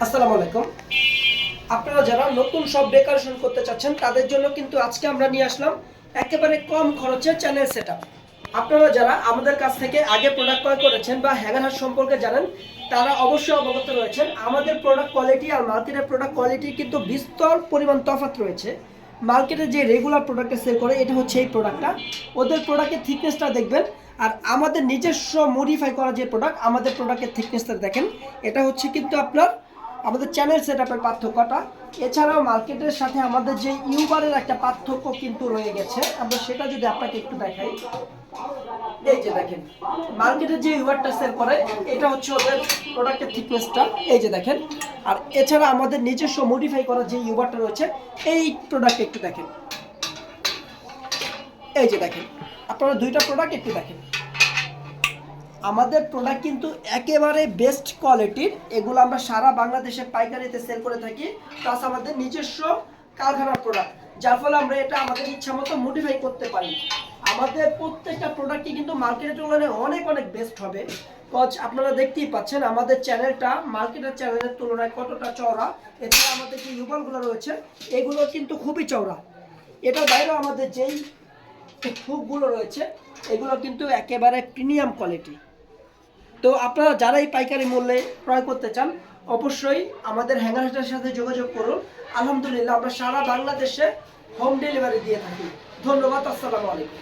আসসালামু আলাইকুম। আপনারা যারা নতুন সব ডেকোরেশন করতে চাচ্ছেন তাদের জন্য কিন্তু আজকে আমরা নিয়ে আসলাম একেবারে কম খরচে চ্যানেল সেটআপ। আপনারা যারা আমাদের কাছ থেকে আগে প্রোডাক্ট ক্রয় করেছেন বা হ্যাঙ্গার হাট সম্পর্কে জানেন তারা অবশ্যই অবগত রয়েছেন। আমাদের প্রোডাক্ট কোয়ালিটি আর মার্কেটের প্রোডাক্ট কোয়ালিটি কিন্তু বিস্তর পরিমাণ তফাৎ রয়েছে। মার্কেটে যে রেগুলার প্রোডাক্টে সেল করে এটা হচ্ছে এই প্রোডাক্টটা। ওদের প্রোডাক্টের থিকনেসটা দেখবেন আর আমাদের নিজস্ব মডিফাই করা যে প্রোডাক্ট আমাদের প্রোডাক্টের থিকনেসটা দেখেন। এটা হচ্ছে কিন্তু আপনার আমাদের চ্যানেল সেটআপের পার্থক্যটা। এছাড়াও মার্কেটের সাথে আমাদের যে ইউবারের একটা পার্থক্য কিন্তু রয়ে গেছে, আমরা সেটা যদি আপনাকে একটু দেখাই। এই যে দেখেন মার্কেটের যে ইউবারটা সেল করে এটা হচ্ছে ওদের প্রোডাক্টের থিকনেসটা, এই যে দেখেন। আর এছাড়া আমাদের নিজস্ব মডিফাই করা যে ইউবারটা রয়েছে এই প্রোডাক্ট একটু দেখেন, এই যে দেখেন। আপনারা দুইটা প্রোডাক্ট একটু দেখেন। আমাদের প্রোডাক্ট কিন্তু একেবারে বেস্ট কোয়ালিটির, এগুলো আমরা সারা বাংলাদেশে পাইকারিতে সেল করে থাকি, প্লাস আমাদের নিজস্ব কারখানার প্রোডাক্ট, যার ফলে আমরা এটা আমাদের ইচ্ছা মতো মডিফাই করতে পারি। আমাদের প্রত্যেকটা প্রোডাক্টই কিন্তু মার্কেটের তুলনায় অনেক অনেক বেস্ট হবে। কজ আপনারা দেখতেই পাচ্ছেন আমাদের চ্যানেলটা মার্কেটের চ্যানেলের তুলনায় কতটা চওড়া। এছাড়া আমাদের যে ইউবলগুলো রয়েছে এগুলো কিন্তু খুবই চওড়া। এটার বাইরেও আমাদের যেই হুকগুলো রয়েছে এগুলো কিন্তু একেবারে প্রিমিয়াম কোয়ালিটি। তো আপনারা যারা এই পাইকারি মূল্যে ক্রয় করতে চান অবশ্যই আমাদের হ্যাঙ্গার হাটের সাথে যোগাযোগ করুন। আলহামদুলিল্লাহ আমরা সারা বাংলাদেশে হোম ডেলিভারি দিয়ে থাকি। ধন্যবাদ। আসসালামু আলাইকুম।